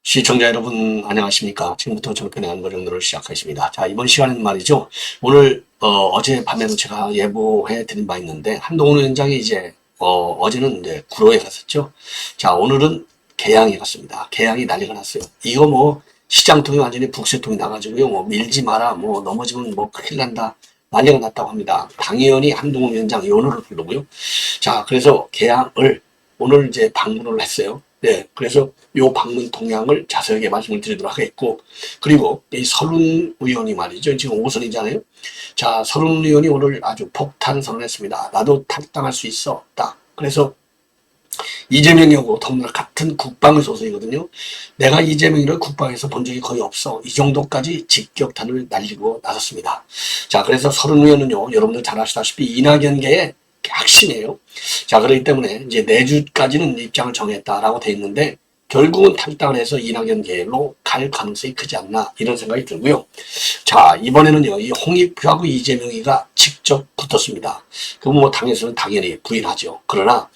시청자 여러분 안녕하십니까. 지금부터 정편의 안거정도를 시작하겠습니다. 자, 이번 시간에는 말이죠. 오늘 어제 밤에도 제가 예보해 드린 바 있는데 한동훈 위원장이 이제 어제는 이제 구로에 갔었죠. 자, 오늘은 계양에 갔습니다. 계양이 난리가 났어요. 이거 뭐 시장통이 완전히 북새통이 나가지고요. 뭐 밀지 마라, 뭐 넘어지면 뭐 큰일 난다, 난리가 났다고 합니다. 당연히 한동훈 위원장 연호를 부르고요. 자, 그래서 계양을 오늘 이제 방문을 했어요. 네, 그래서 요 방문 동향을 자세하게 말씀을 드리도록 하겠고, 그리고 이 서른 의원이 말이죠. 지금 5선이잖아요. 자, 서른 의원이 오늘 아주 폭탄 선언했습니다. 나도 탈당할 수 있어. 딱. 그래서 이재명이하고 더구나 같은 국방의 소속이거든요. 내가 이재명이를 국방에서 본 적이 거의 없어. 이 정도까지 직격탄을 날리고 나섰습니다. 자, 그래서 서른 의원은요, 여러분들 잘 아시다시피 이낙연계의 핵심이에요. 자, 그렇기 때문에 이제 내주까지는 입장을 정했다라고 돼 있는데 결국은 탈당을 해서 이낙연 계열로 갈 가능성이 크지 않나 이런 생각이 들고요. 자, 이번에는요, 이 홍익표하고 이재명이가 직접 붙었습니다. 그럼 뭐 당에서는 당연히 부인하죠. 그러나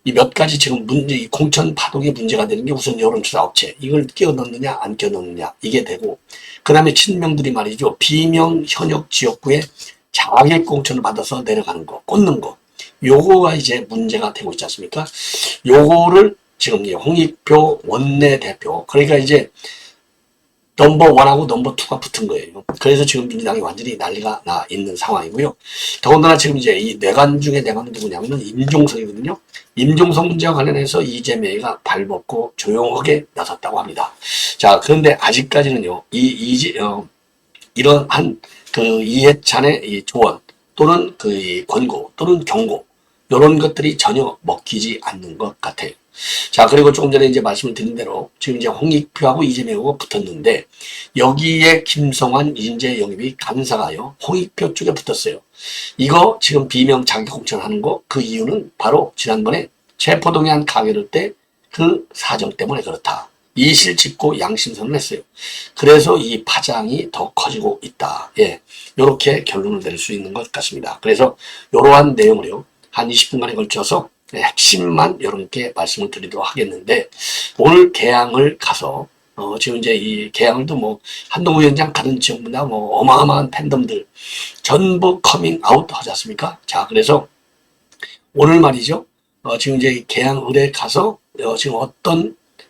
이 몇 가지 지금 문제, 이 공천 파동이 문제가 되는 게 우선 여론조사 업체 이걸 끼워 넣느냐 안 끼워 넣느냐 이게 되고, 그 다음에 친명들이 말이죠, 비명 현역 지역구에 자객 공천을 받아서 내려가는 거, 꽂는 거, 요거가 이제 문제가 되고 있지 않습니까? 요거를 지금 홍익표 원내대표, 그러니까 이제 넘버 1하고 넘버 2가 붙은 거예요. 그래서 지금 민주당이 완전히 난리가 나 있는 상황이고요. 더군다나 지금 이제 이 내관 중에 내관은 누구냐면은 임종석이거든요. 임종석 문제와 관련해서 이재명이가 발벗고 조용하게 나섰다고 합니다. 자, 그런데 아직까지는요, 이러한 그 이해찬의 이 조언 또는 그 권고 또는 경고 이런 것들이 전혀 먹히지 않는 것 같아요. 자, 그리고 조금 전에 이제 말씀을 드린 대로 지금 이제 홍익표하고 이재명하고 붙었는데 여기에 김성환 인재 영입이 간사가요 홍익표 쪽에 붙었어요. 이거 지금 비명 자기 공천하는 거 그 이유는 바로 지난번에 체포동의안 가결할 때 그 사정 때문에 그렇다. 이실 짚고 양심선을 했어요. 그래서 이 파장이 더 커지고 있다. 예, 이렇게 결론을 낼 수 있는 것 같습니다. 그래서 이러한 내용을요 한 20분간에 걸쳐서 핵심만 여러분께 말씀을 드리도록 하겠는데, 오늘 계양을 가서 지금 이제 이 계양도 뭐 한동훈 위원장 가는 지역보다 뭐 어마어마한 팬덤들 전부 커밍 아웃 하지 않습니까? 자, 그래서 오늘 말이죠. 지금 이제 계양을에 가서 지금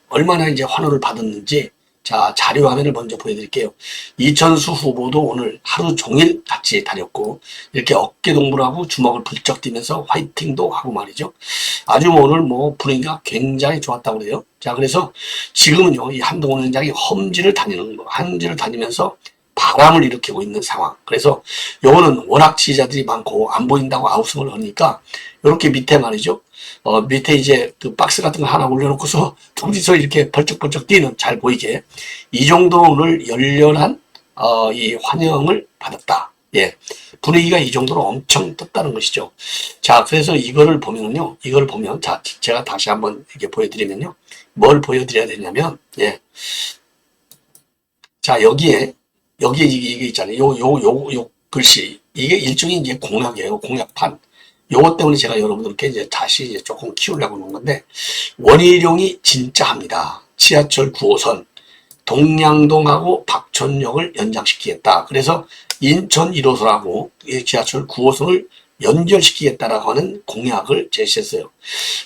얼마나 이제 환호를 받았는지, 자, 자료 화면을 먼저 보여드릴게요. 이천수 후보도 오늘 하루 종일 같이 다녔고, 이렇게 어깨 동무를 하고 주먹을 불쩍 뛰면서 화이팅도 하고 말이죠. 아주 오늘 뭐 분위기가 굉장히 좋았다고 그래요. 자, 그래서 지금은요, 이 한동훈 위원장이 험지를 다니면서 바람을 일으키고 있는 상황. 그래서 요거는 워낙 지지자들이 많고 안 보인다고 아우성을 하니까 이렇게 밑에 말이죠. 밑에 이제 그 박스 같은 거 하나 올려놓고서 둘이서 이렇게 벌쩍벌쩍 뛰는, 잘 보이게 이 정도 오늘 열렬한 이 환영을 받았다. 예, 분위기가 이 정도로 엄청 떴다는 것이죠. 자, 그래서 이거를 보면요, 자, 제가 다시 한번 이렇게 보여드리면요, 뭘 보여드려야 되냐면, 예, 자, 여기에 이게 있잖아요. 요 글씨, 이게 일종의 이제 공약이에요. 공약판. 요것 때문에 제가 여러분들께 이제 다시 이제 조금 키우려고 하는 건데, 원희룡이 진짜 합니다. 지하철 9호선 동량동하고 박촌역을 연장시키겠다. 그래서 인천 1호선하고 지하철 9호선을 연결시키겠다라고 하는 공약을 제시했어요.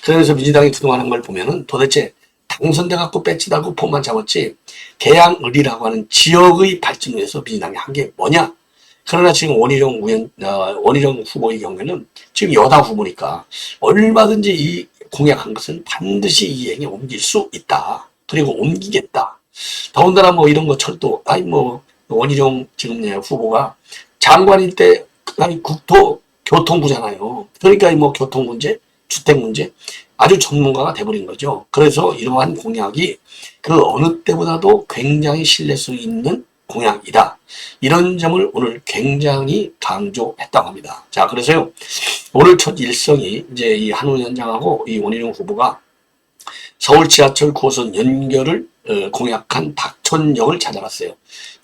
그래서 민주당이 그동안 한 걸 보면은 도대체 당선돼 갖고 배치다고 폼만 잡았지 계양을이라고 하는 지역의 발전을 위해서 민주당이 한 게 뭐냐? 그러나 지금 원희룡 후보의 경우에는 지금 여당 후보니까 얼마든지 이 공약한 것은 반드시 이행에 옮길 수 있다. 그리고 옮기겠다. 더군다나 뭐 이런 거 철도, 원희룡 지금 후보가 장관일 때 국토교통부잖아요. 그러니까 뭐 교통 문제, 주택 문제 아주 전문가가 돼버린 거죠. 그래서 이러한 공약이 그 어느 때보다도 굉장히 신뢰성 있는 공약이다. 이런 점을 오늘 굉장히 강조했다고 합니다. 자, 그래서요, 오늘 첫 일성이 이제 이 한훈 위원장하고 이 원희룡 후보가 서울 지하철 9호선 연결을 공약한 박촌역을 찾아갔어요.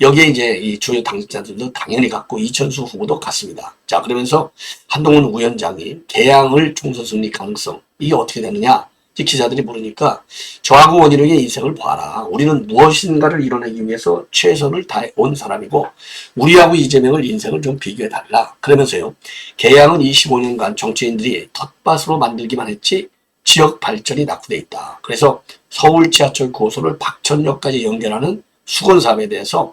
여기에 이제 이 주요 당직자들도 당연히 갔고 이천수 후보도 갔습니다. 자, 그러면서 한동훈 위원장이 개항을 총선 승리 가능성 이게 어떻게 되느냐? 기자들이 물으니까 저하고 원희룡의 인생을 봐라. 우리는 무엇인가를 이뤄내기 위해서 최선을 다해온 사람이고 우리하고 이재명을 인생을 좀 비교해달라. 그러면서요. 개항은 25년간 정치인들이 텃밭으로 만들기만 했지 지역 발전이 낙후돼 있다. 그래서 서울 지하철 9호선을 박천역까지 연결하는 수건 사업에 대해서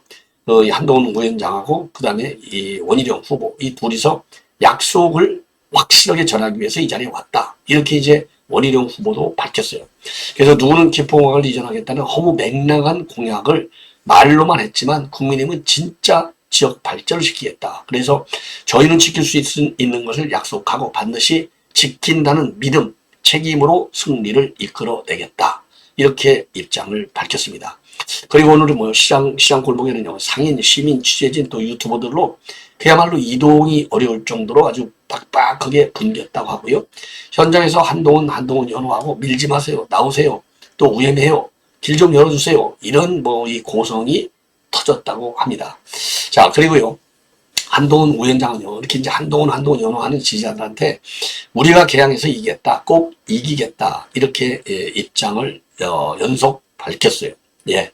한동훈 위원장하고 그다음에 이 원희룡 후보 이 둘이서 약속을 확실하게 전하기 위해서 이 자리에 왔다. 이렇게 이제 원희룡 후보도 밝혔어요. 그래서 누구는 김포공항을 이전하겠다는 허무 맹랑한 공약을 말로만 했지만 국민의힘은 진짜 지역 발전을 시키겠다. 그래서 저희는 지킬 수 있는 것을 약속하고 반드시 지킨다는 믿음, 책임으로 승리를 이끌어내겠다. 이렇게 입장을 밝혔습니다. 그리고 오늘은 시장 골목에는요, 상인, 시민, 취재진 또 유튜버들로 그야말로 이동이 어려울 정도로 아주 빡빡하게 붐볐다고 하고요. 현장에서 한동훈 연호하고 밀지 마세요. 나오세요. 또 위험해요. 길 좀 열어주세요. 이런 이 고성이 터졌다고 합니다. 자, 그리고요. 한동훈 위원장은요. 이렇게 이제 한동훈 연호하는 지지자들한테 우리가 개항해서 이기겠다. 꼭 이기겠다. 이렇게 입장을 연속 밝혔어요. 예.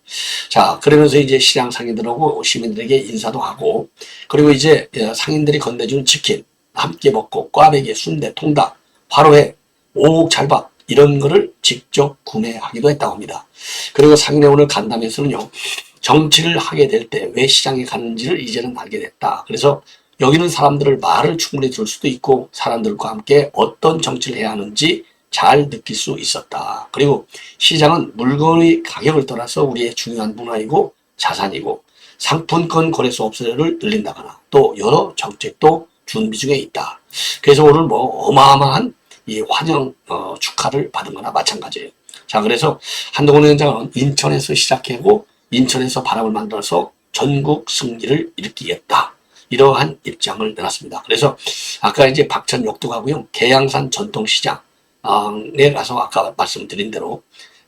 자, 그러면서 이제 시장 상인들하고 시민들에게 인사도 하고, 그리고 이제 상인들이 건네준 치킨, 함께 먹고, 꽈배기, 순대, 통닭, 화로회, 오곡 찰밥, 이런 거를 직접 구매하기도 했다고 합니다. 그리고 상인의 오늘 간담회에서는요, 정치를 하게 될 때 왜 시장에 가는지를 이제는 알게 됐다. 그래서 여기는 사람들을 말을 충분히 들을 수도 있고, 사람들과 함께 어떤 정치를 해야 하는지 잘 느낄 수 있었다. 그리고 시장은 물건의 가격을 떠나서 우리의 중요한 문화이고 자산이고 상품권 거래소 업소를 늘린다거나 또 여러 정책도 준비 중에 있다. 그래서 오늘 어마어마한 이 환영 축하를 받은 거나 마찬가지예요. 자, 그래서 한동훈 위원장은 인천에서 시작하고 인천에서 바람을 만들어서 전국 승리를 일으키겠다. 이러한 입장을 내놨습니다. 그래서 아까 이제 박천역도 가고요. 계양산 전통시장 에 가서 아까 말씀드린 대로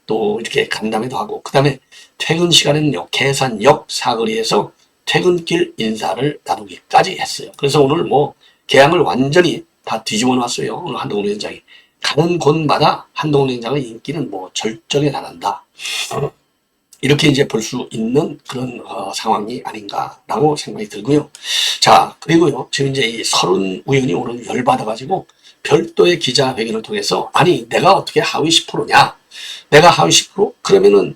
또 이렇게 간담회도 하고 그 다음에 퇴근 시간에는요 계산역 사거리에서 퇴근길 인사를 나누기까지 했어요. 그래서 오늘 개항을 완전히 다 뒤집어 놨어요. 오늘 한동훈 위원장이 가는 곳마다 한동훈 위원장의 인기는 절정에 달한다. 이렇게 이제 볼 수 있는 그런 상황이 아닌가라고 생각이 들고요. 자, 그리고요 지금 이제 이 서른 의원이 오늘 열받아가지고 별도의 기자회견을 통해서 아니 내가 어떻게 하위 10%냐? 내가 하위 10%? 그러면은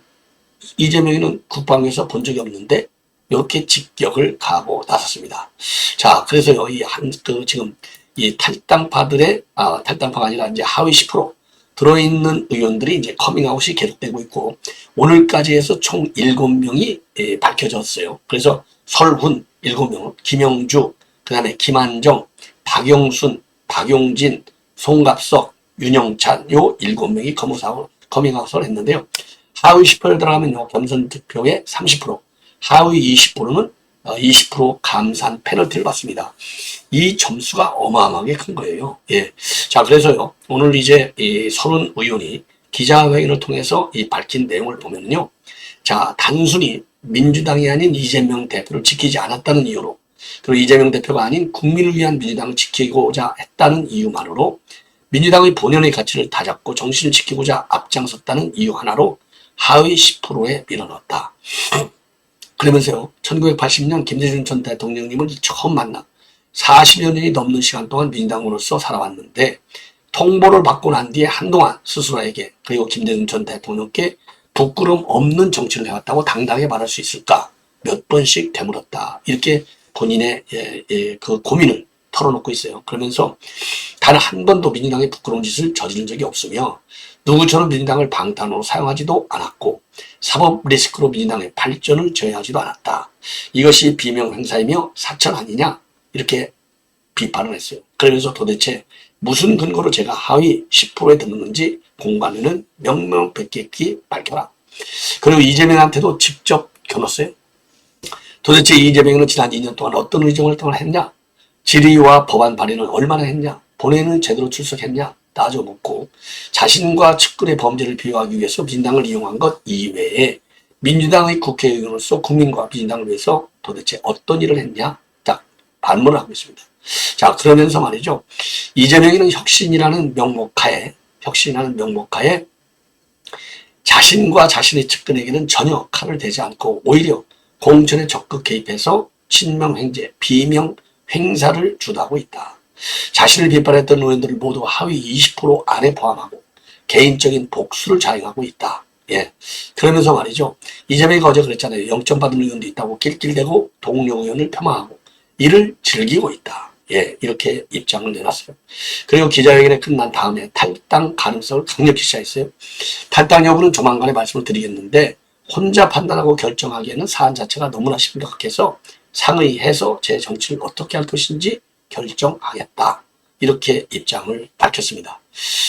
이재명이는 국방에서 본 적이 없는데 이렇게 직격을 가하고 나섰습니다. 자, 그래서요 지금 이 탈당파들의 탈당파가 아니라 이제 하위 10% 들어있는 의원들이 이제 커밍아웃이 계속되고 있고 오늘까지 해서 총 7명이 밝혀졌어요. 그래서 설훈 7명, 김영주, 그 다음에 김한정, 박영순, 박용진, 송갑석, 윤영찬 요 7명이 커밍아웃을 했는데요. 하위 10%에 들어가면요. 경선 득표의 30%, 하위 20%는 20% 감산 페널티를 받습니다. 이 점수가 어마어마하게 큰 거예요. 예. 자, 그래서요. 오늘 이제 이 서른 의원이 기자회견을 통해서 이 밝힌 내용을 보면요. 자, 단순히 민주당이 아닌 이재명 대표를 지키지 않았다는 이유로 그리고 이재명 대표가 아닌 국민을 위한 민주당을 지키고자 했다는 이유만으로 민주당의 본연의 가치를 다잡고 정신을 지키고자 앞장섰다는 이유 하나로 하위 10%에 밀어넣었다. 그러면서요. 1980년 김대중 전 대통령님을 처음 만나 40여 년이 넘는 시간 동안 민주당으로서 살아왔는데 통보를 받고 난 뒤에 한동안 스스로에게 그리고 김대중 전 대통령께 부끄럼 없는 정치를 해왔다고 당당하게 말할 수 있을까? 몇 번씩 되물었다. 이렇게 본인의 그 고민을 털어놓고 있어요. 그러면서 단 한 번도 민주당의 부끄러운 짓을 저지른 적이 없으며 누구처럼 민주당을 방탄으로 사용하지도 않았고 사법 리스크로 민주당의 발전을 저해하지도 않았다. 이것이 비명 행사이며 사천 아니냐? 이렇게 비판을 했어요. 그러면서 도대체 무슨 근거로 제가 하위 10%에 들었는지 공관위는 명명백백히 밝혀라. 그리고 이재명한테도 직접 겨눴어요. 도대체 이재명은 지난 2년 동안 어떤 의정활동을 했냐? 질의와 법안 발의는 얼마나 했냐? 본회의는 제대로 출석했냐? 따져 묻고 자신과 측근의 범죄를 비호하기 위해서 민당을 이용한 것 이외에 민주당의 국회의원으로서 국민과 민주당을 위해서 도대체 어떤 일을 했냐? 딱 반문을 하고 있습니다. 자, 그러면서 말이죠. 이재명이는 혁신이라는 명목하에 자신과 자신의 측근에게는 전혀 칼을 대지 않고 오히려 공천에 적극 개입해서 친명 횡재, 비명 횡사를 주도하고 있다. 자신을 비판했던 의원들을 모두 하위 20% 안에 포함하고 개인적인 복수를 자행하고 있다. 예. 그러면서 말이죠. 이재명이 어제 그랬잖아요. 0점 받은 의원도 있다고 낄낄대고 동료 의원을 폄하하고 이를 즐기고 있다. 예. 이렇게 입장을 내놨어요. 그리고 기자회견이 끝난 다음에 탈당 가능성을 강력히 시사했어요. 탈당 여부는 조만간에 말씀을 드리겠는데 혼자 판단하고 결정하기에는 사안 자체가 너무나 심각해서 상의해서 제 정치를 어떻게 할 것인지 결정하겠다. 이렇게 입장을 밝혔습니다.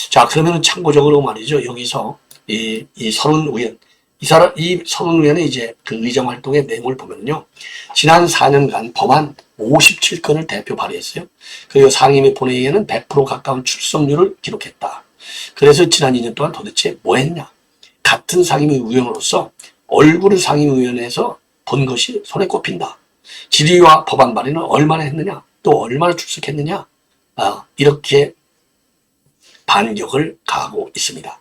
자, 그러면 참고적으로 말이죠. 여기서 이 서른 의원, 이 서른 의원의 이제 그 의정 활동의 내용을 보면요. 지난 4년간 법안 57건을 대표 발의했어요. 그리고 상임위 본회의에는 100% 가까운 출석률을 기록했다. 그래서 지난 2년 동안 도대체 뭐 했냐? 같은 상임위 의원으로서 얼굴을 상임위원회에서 본 것이 손에 꼽힌다. 질의와 법안 발의는 얼마나 했느냐? 또 얼마나 출석했느냐? 이렇게 반격을 가하고 있습니다.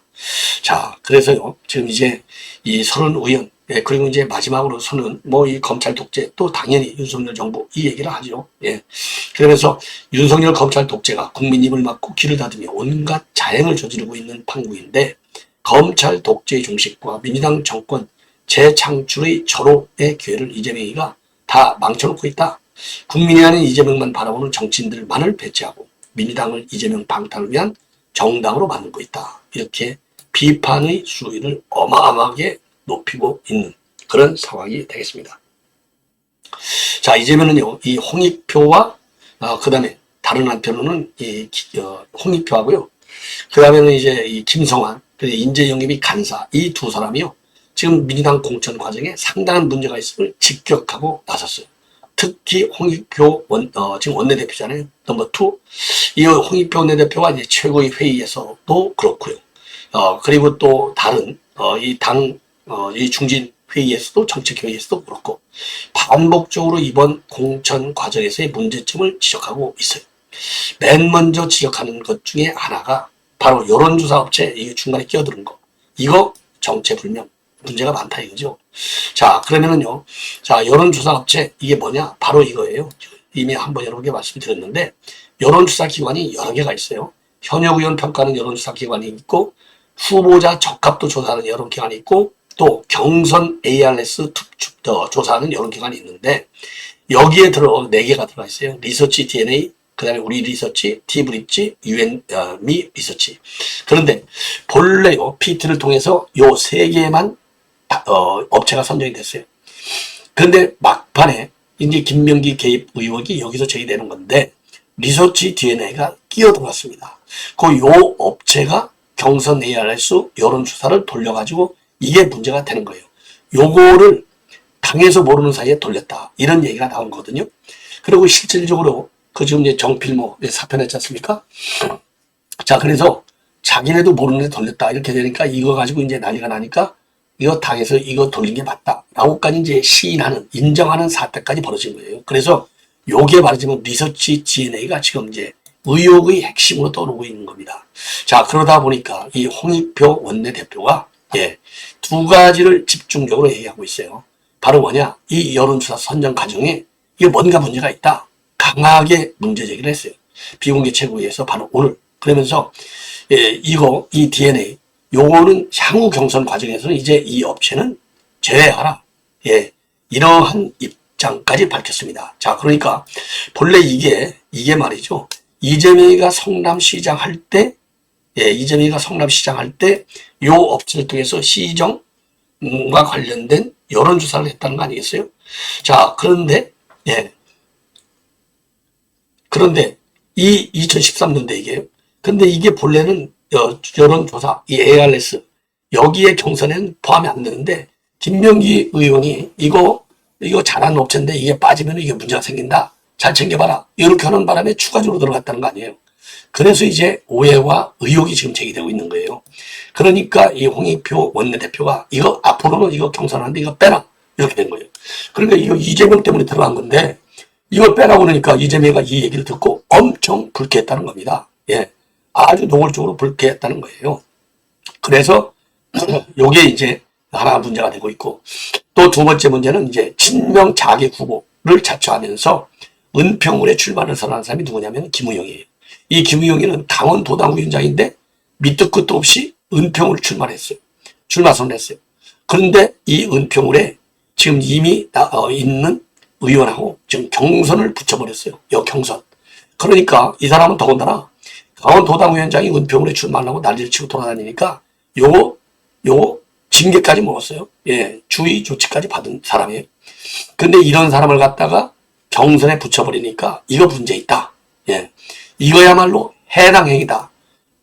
자, 그래서요, 지금 이제 이 서른 의원, 예, 그리고 이제 마지막으로서는 뭐 이 검찰 독재, 또 당연히 윤석열 정부 이 얘기를 하죠. 예. 그러면서 윤석열 검찰 독재가 국민 입을 막고 귀를 닫으며 온갖 자행을 저지르고 있는 판국인데 검찰 독재의 종식과 민주당 정권 재창출의 절호의 기회를 이재명이가 다 망쳐놓고 있다. 국민이 아닌 이재명만 바라보는 정치인들만을 배치하고 민주당을 이재명 방탄을 위한 정당으로 만들고 있다. 이렇게 비판의 수위를 어마어마하게 높이고 있는 그런 상황이 되겠습니다. 자, 이재명은요, 이 홍익표와 그 다음에 다른 한편으로는 이 홍익표하고요. 그 다음에는 이제 이 김성환, 그리고 인재영입이 간사 이 두 사람이요. 지금 민주당 공천 과정에 상당한 문제가 있음을 직격하고 나섰어요. 특히 홍익표 지금 원내대표잖아요. 넘버 2. 이 홍익표 원내대표가 이제 최고위 회의에서도 그렇고요. 그리고 또 다른 이 중진 회의에서도 정책회의에서도 그렇고 반복적으로 이번 공천 과정에서의 문제점을 지적하고 있어요. 맨 먼저 지적하는 것 중에 하나가 바로 여론조사 업체 이 중간에 끼어드는 거. 이거 정체불명 문제가 많다 이거죠. 자, 그러면은요. 자, 여론조사 업체 이게 뭐냐? 바로 이거예요. 이미 한번 여러 개 말씀드렸는데 여론조사 기관이 여러 개가 있어요. 현역 의원 평가하는 여론조사 기관이 있고 후보자 적합도 조사하는 여론기관이 있고 또 경선 ARS 조사하는 여론기관이 있는데 여기에 4개가 들어가 있어요. 리서치 DNA, 그 다음에 우리 리서치, 티브릿지, 미 리서치. 그런데 본래요, PT를 통해서 요 3개만 업체가 선정이 됐어요. 그런데 막판에 이제 김명기 개입 의혹이 여기서 제기되는 건데 리서치 DNA가 끼어들었습니다. 그 요 업체가 경선 ARS 여론조사를 돌려가지고 이게 문제가 되는 거예요. 요거를 당에서 모르는 사이에 돌렸다. 이런 얘기가 나온 거거든요. 그리고 실질적으로 그 지금 이제 정필모 사표 냈지 않습니까? 자, 그래서 자기네도 모르는데 돌렸다. 이렇게 되니까 이거 가지고 이제 난리가 나니까 이거 당에서 이거 돌린 게 맞다. 라고까지 이제 시인하는, 인정하는 사태까지 벌어진 거예요. 그래서 요게 말하자면 리서치 DNA가 지금 이제 의혹의 핵심으로 떠오르고 있는 겁니다. 자, 그러다 보니까 이 홍익표 원내대표가 두 가지를 집중적으로 얘기하고 있어요. 바로 뭐냐? 이 여론조사 선정 과정에 이게 뭔가 문제가 있다. 강하게 문제 제기를 했어요. 비공개 최고위에서 바로 오늘. 그러면서 이 DNA 요거는 향후 경선 과정에서는 이제 이 업체는 제외하라. 이러한 입장까지 밝혔습니다. 자, 그러니까 본래 이게 말이죠. 이재명이가 성남시장 할 때, 요 업체를 통해서 시정과 관련된 여론조사를 했다는 거 아니겠어요? 자, 그런데 이 2013년대 이게요. 근데 이게 본래는 여론조사, 이 ARS, 여기에 경선에는 포함이 안 되는데, 김명기 의원이 이거 잘하는 업체인데 이게 빠지면 이게 문제가 생긴다. 잘 챙겨봐라. 이렇게 하는 바람에 추가적으로 들어갔다는 거 아니에요. 그래서 이제 오해와 의혹이 지금 제기되고 있는 거예요. 그러니까 이 홍익표 원내대표가 이거 앞으로는 이거 경선하는데 이거 빼라 이렇게 된 거예요. 그러니까 이거 이재명 때문에 들어간 건데 이걸 빼라고 그러니까 이재명이 이 얘기를 듣고 엄청 불쾌했다는 겁니다. 예, 아주 노골적으로 불쾌했다는 거예요. 그래서 요게 이제 하나 문제가 되고 있고, 또 두 번째 문제는 이제 친명 자객 후보를 자처하면서 은평군에 출마를 선언한 사람이 누구냐면 김우영이에요. 이 김우영이는 강원도당 위원장인데 밑도 끝도 없이 은평을 출마했어요. 출마 선언했어요. 그런데 이 은평군에 지금 이미 있는 의원하고 지금 경선을 붙여버렸어요. 역경선. 그러니까 이 사람은 더군다나 강원도당 위원장이 은평군에 출마하려고 난리를 치고 돌아다니니까 요거 징계까지 먹었어요. 예, 주의 조치까지 받은 사람이에요. 근데 이런 사람을 갖다가 경선에 붙여버리니까 이거 문제 있다. 예, 이거야말로 해당 행위다.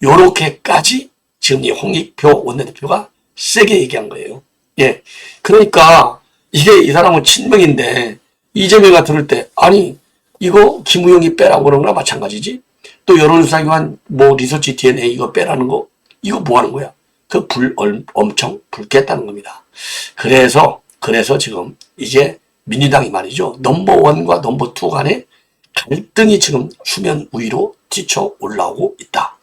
요렇게까지 지금 이 홍익표 원내대표가 세게 얘기한 거예요. 예, 그러니까 이게 이 사람은 친명인데 이재명이 들을 때 아니 이거 김우영이 빼라고 그러는 거나 마찬가지지. 또 여론조사기관 뭐 리서치 DNA 이거 빼라는 거 이거 뭐 하는 거야? 그 엄청 불쾌했다는 겁니다. 그래서 지금 이제 민주당이 말이죠. 넘버1과 넘버2 간의 갈등이 지금 수면 위로 뛰쳐 올라오고 있다.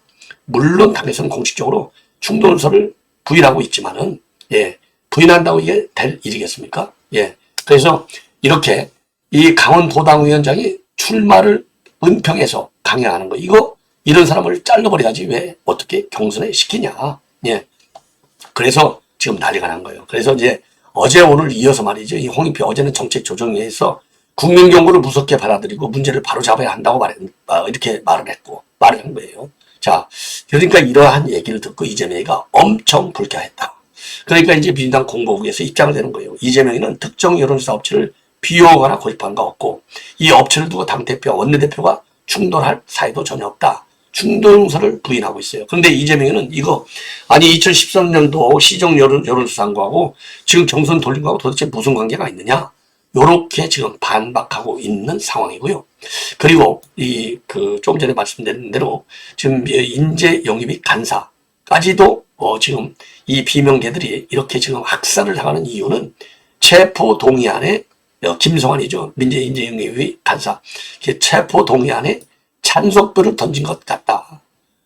물론 당에서는 공식적으로 충돌설을 부인하고 있지만은, 예, 부인한다고 이게 될 일이겠습니까? 예. 그래서 이렇게 이 강원도당 위원장이 출마를 은평에서 강행하는 거, 이런 사람을 잘라버려야지 왜 어떻게 경선에 시키냐. 예. 그래서 지금 난리가 난 거예요. 그래서 이제 어제 오늘 이어서 말이죠. 이 홍익표 어제는 정책조정위에서 국민경고를 무섭게 받아들이고 문제를 바로 잡아야 한다고 이렇게 말을 한 거예요. 자, 그러니까 이러한 얘기를 듣고 이재명이가 엄청 불쾌했다. 그러니까 이제 민주당 공보국에서 입장을 내는 거예요. 이재명이는 특정 여론조사 업체를 비호하거나 고집한 거 없고 이 업체를 두고 당대표와 원내대표가 충돌할 사이도 전혀 없다. 충돌설을 부인하고 있어요. 그런데 이재명은 이거 아니 2013년도 시정 여론조사한 거하고 지금 경선 돌린 거하고 도대체 무슨 관계가 있느냐? 요렇게 지금 반박하고 있는 상황이고요. 그리고 조금 전에 말씀드린 대로 지금 인재 영입이 간사까지도 지금 이 비명계들이 이렇게 지금 학살을 당하는 이유는 체포 동의안에 김성환이죠. 인재 영입이 간사. 체포 동의안에 찬성표를 던진 것 같다.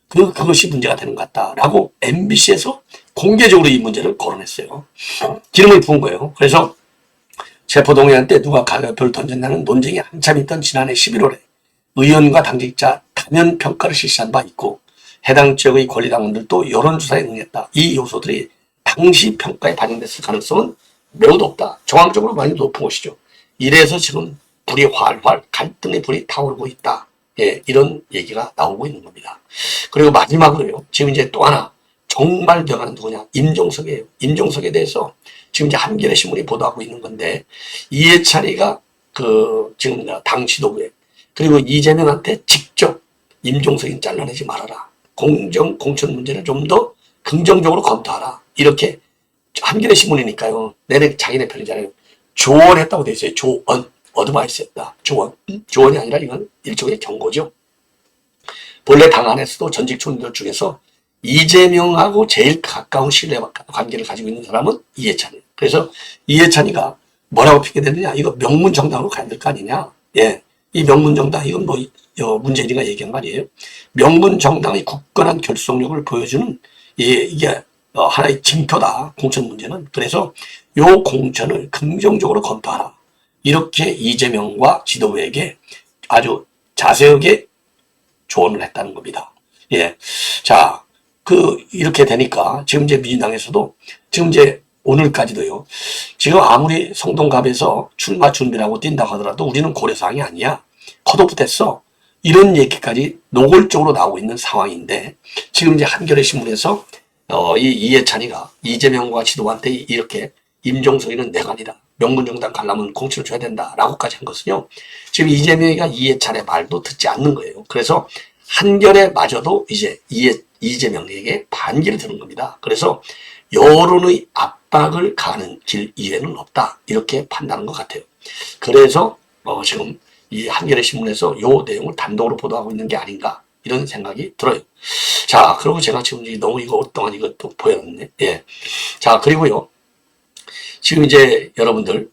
그것이 문제가 되는 것 같다라고 MBC에서 공개적으로 이 문제를 거론했어요. 기름을 부은 거예요. 그래서 체포동의안 때 누가 가결표를 던졌다는 논쟁이 한참 있던 지난해 11월에 의원과 당직자 다면 평가를 실시한 바 있고 해당 지역의 권리당원들도 여론조사에 응했다. 이 요소들이 당시 평가에 반영됐을 가능성은 매우 높다. 정황적으로 많이 높은 것이죠. 이래서 지금 불이 활활 갈등의 불이 타오르고 있다. 예, 이런 얘기가 나오고 있는 겁니다. 그리고 마지막으로요. 지금 이제 또 하나 정발되어가는 누구냐? 임종석이에요. 임종석에 대해서 지금 이제 한겨레 신문이 보도하고 있는 건데 이해찬이가 지금 당 지도부에 그리고 이재명한테 직접 임종석인 잘라내지 말아라. 공천 문제를 좀 더 긍정적으로 검토하라. 이렇게 한겨레 신문이니까요. 내내 자기네 편이잖아요. 조언했다고 돼 있어요. 조언. 어드바이스 했다. 조언이 아니라 이건 일종의 경고죠. 본래 당 안에서도 전직 총리들 중에서 이재명하고 제일 가까운 신뢰 관계를 가지고 있는 사람은 이해찬이에요. 그래서 이해찬이가 뭐라고 핑계대느냐? 이거 명문정당으로 가야 될 거 아니냐? 예. 이 명문정당, 이건 문재인이가 얘기한 말이에요. 명문정당의 굳건한 결속력을 보여주는 이게 하나의 징표다. 공천 문제는. 그래서 요 공천을 긍정적으로 검토하라. 이렇게 이재명과 지도부에게 아주 자세하게 조언을 했다는 겁니다. 예. 자, 이렇게 되니까 지금 이제 민주당에서도 지금 이제 오늘까지도요. 지금 아무리 성동갑에서 출마 준비라고 뛴다고 하더라도 우리는 고려사항이 아니야. 컷오프 됐어. 이런 얘기까지 노골적으로 나오고 있는 상황인데 지금 이제 한겨레 신문에서 이해찬이가 이재명과 지도부한테 이렇게 임종석이는 내가 아니다. 명문정당 가려면 공천을 줘야 된다라고까지 한 것은요. 지금 이재명이가 이해찬의 말도 듣지 않는 거예요. 그래서 한겨레마저도 이제 이재명에게 반기를 드는 겁니다. 그래서 여론의 압박을 가는 길 이외에는 없다. 이렇게 판단한 것 같아요. 그래서 지금 이 한겨레 신문에서 요 내용을 단독으로 보도하고 있는 게 아닌가 이런 생각이 들어요. 자, 그리고 제가 지금 너무 이거 오랫동안 이거 또 보여놨네. 예. 자, 그리고요. 지금 이제 여러분들,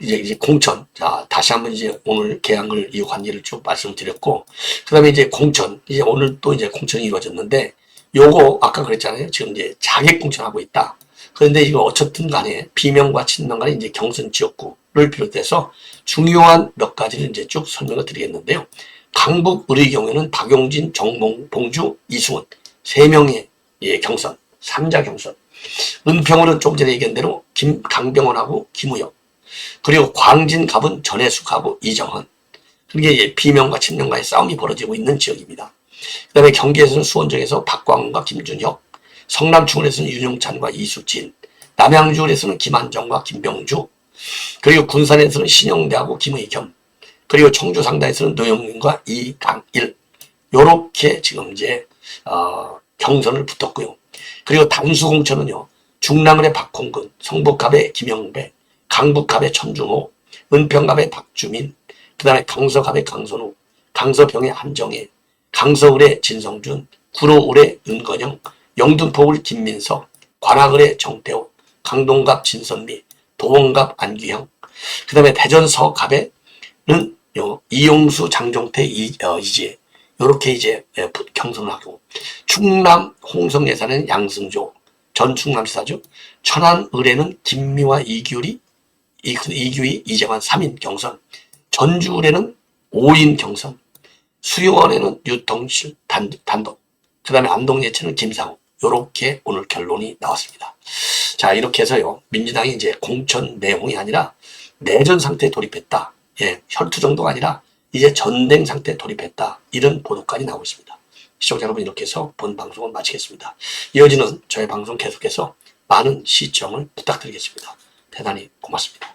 이제 공천. 자, 다시 한번 이제 오늘 개항을 이 관계를 쭉 말씀을 드렸고, 그 다음에 이제 공천. 이제 오늘 또 이제 공천이 이루어졌는데, 요거 아까 그랬잖아요. 지금 이제 자객 공천하고 있다. 그런데 이거 어쨌든 간에 비명과 친명 간에 이제 경선 지역구를 비롯해서 중요한 몇 가지를 이제 쭉 설명을 드리겠는데요. 강북을의 경우에는 박용진, 정봉주, 이승훈 3명의 예, 경선, 3자 경선. 은평으로는 좀 전에 얘기한 대로 강병원하고 김우영. 그리고 광진 갑은 전해숙하고 이정헌. 그게 예, 비명과 친명과의 싸움이 벌어지고 있는 지역입니다. 그 다음에 경기에서는 수원정에서 박광훈과 김준혁, 성남 충원에서는 윤용찬과 이수진, 남양주에서는 김한정과 김병주, 그리고 군산에서는 신영대하고 김의겸, 그리고 청주 상당에서는 노영민과 이강일. 요렇게 지금 이제 경선을 붙었고요. 그리고 단수공천은요. 중랑을의 박홍근, 성북갑의 김영배, 강북갑의 천중호, 은평갑의 박주민, 그 다음에 강서갑의 강선우, 강서병의 한정혜, 강서을의 진성준, 구로을의 은건영, 영등포을 김민석, 관악을의 정태호, 강동갑 진선미, 도원갑 안규형, 그 다음에 대전 서갑에는 이용수, 장종태, 이지혜. 요렇게 이제 경선을 하고, 충남 홍성 예산에는 양승조, 전 충남지사죠. 천안을에는 김미화, 이규희, 이재관 3인 경선, 전주을에는 5인 경선, 수요원에는 유통실 단독, 그 다음에 안동예체는 김상우. 요렇게 오늘 결론이 나왔습니다. 자, 이렇게 해서요. 민주당이 이제 공천 내홍이 아니라 내전 상태에 돌입했다. 예, 혈투 정도가 아니라 이제 전쟁 상태에 돌입했다. 이런 보도까지 나오고 있습니다. 시청자 여러분, 이렇게 해서 본 방송을 마치겠습니다. 이어지는 저의 방송 계속해서 많은 시청을 부탁드리겠습니다. 대단히 고맙습니다.